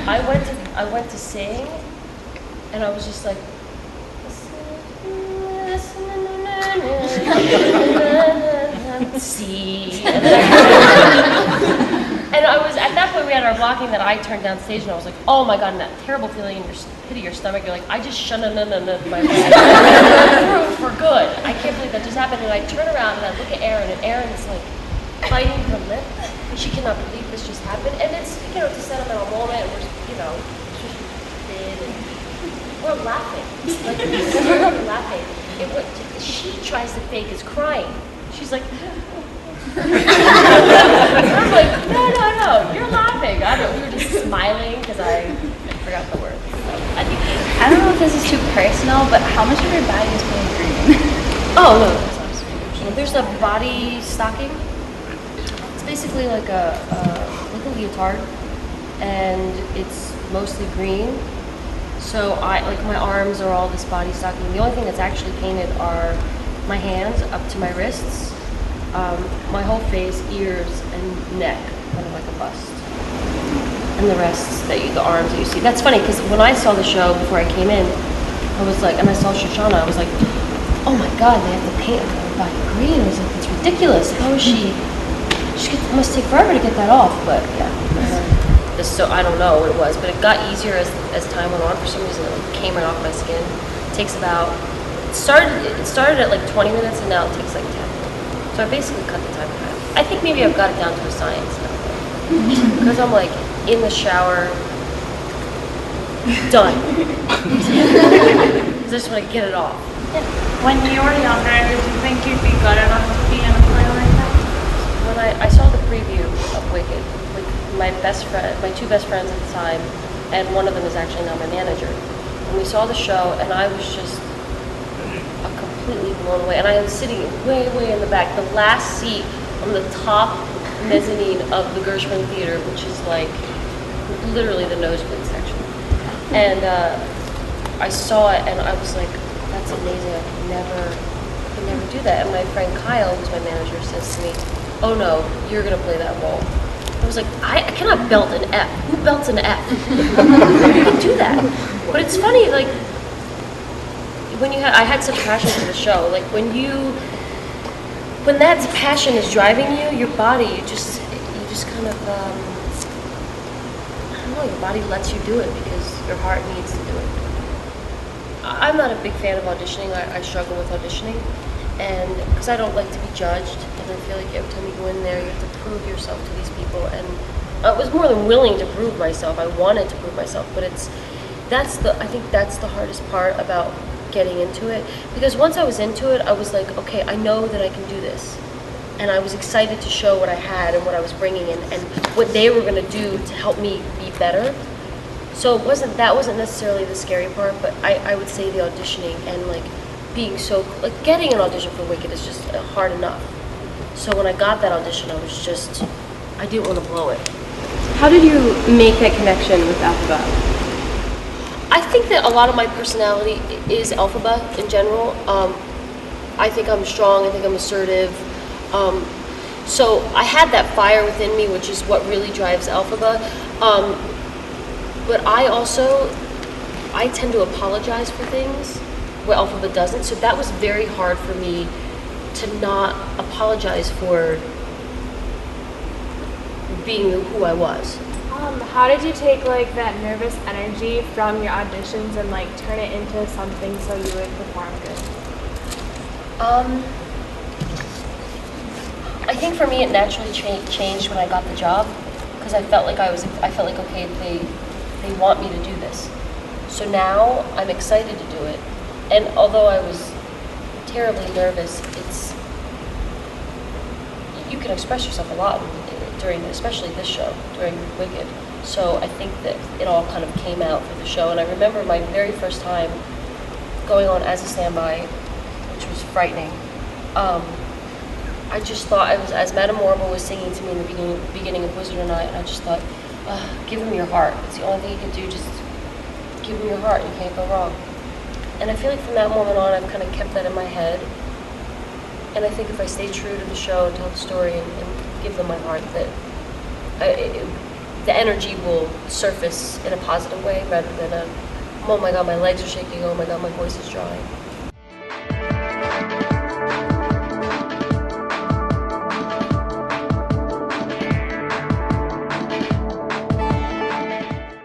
I went to sing, and I was just like, see. And I was, at that point we had our blocking that I turned down stage and I was like, oh my God, and that terrible feeling in your pit of your stomach, you're like, I just my way through for good. I can't believe that just happened. And I turn around and I look at Erin, and Erin's like biting her lip. She cannot believe this just happened. And it's, it's a sentimental moment, and we're, we're laughing. Like, we're laughing. She tries to fake is crying. She's like, I'm like, no, you're laughing. We were just smiling because I forgot the word. I don't know if this is too personal, but how much of your body is being green? Oh, no, that's not super personal. There's a body stocking. It's basically like a leotard, and it's mostly green. So my arms are all this body stocking. The only thing that's actually painted are my hands up to my wrists, my whole face, ears, and neck, kind of like a bust. And the rest, the arms that you see. That's funny, because when I saw the show before I came in, I was like, and I saw Shoshana, I was like, oh my God, they have to paint her body green. I was like, it's ridiculous. How is she must take forever to get that off, but yeah. So I don't know what it was, but it got easier as time went on. For some reason, it came right off my skin. It takes about, it started at like 20 minutes, and now it takes like 10. So I basically cut the time in half. I think maybe I've got it down to a science now, because I'm like in the shower, done. I just want to get it off. Yeah. When you were younger, did you think you'd be good enough to be in a play like that? When I saw the preview of Wicked, with my two best friends at the time, and one of them is actually now my manager. And we saw the show, and I was just completely blown away. And I was sitting way in the back, the last seat on the top mezzanine of the Gershwin Theater, which is like literally the nosebleed section. And I saw it, and I was like, that's amazing. I could never do that. And my friend Kyle, who's my manager, says to me, oh no, you're gonna play that role. I was like, I cannot belt an F. Who belts an F? I can do that. But it's funny, like, I had such passion for the show. Like when that passion is driving you, your body, you just kind of, I don't know, your body lets you do it because your heart needs to do it. I'm not a big fan of auditioning. I struggle with auditioning, and because I don't like to be judged, and I feel like every time you go in there, you have to prove yourself to these people. And I was more than willing to prove myself. I wanted to prove myself, but I think that's the hardest part about getting into it, because once I was into it, I was like, okay, I know that I can do this, and I was excited to show what I had and what I was bringing in and what they were going to do to help me be better. So that wasn't necessarily the scary part, but I would say the auditioning and like being so, like getting an audition for Wicked is just hard enough. So when I got that audition, I didn't want to blow it. How did you make that connection with Alphaba? I think that a lot of my personality is Alphaba in general. I think I'm strong, I think I'm assertive. So I had that fire within me, which is what really drives Alphaba. But I tend to apologize for things where Alphaba doesn't. So that was very hard for me to not apologize for being who I was. How did you take like that nervous energy from your auditions and like turn it into something so you would perform good? I think for me it naturally changed when I got the job, because I felt like okay, they want me to do this. So now I'm excited to do it. And although I was terribly nervous, you can express yourself a lot especially this show, during Wicked. So I think that it all kind of came out for the show. And I remember my very first time going on as a standby, which was frightening. I just thought, as Madame Morrible was singing to me in the beginning of Wizard and I just thought, give him your heart. It's the only thing you can do, just give him your heart, you can't go wrong. And I feel like from that moment on, I've kind of kept that in my head. And I think if I stay true to the show and tell the story and give them my heart, that the energy will surface in a positive way rather than a, oh my god, my legs are shaking, oh my god, my voice is drawing.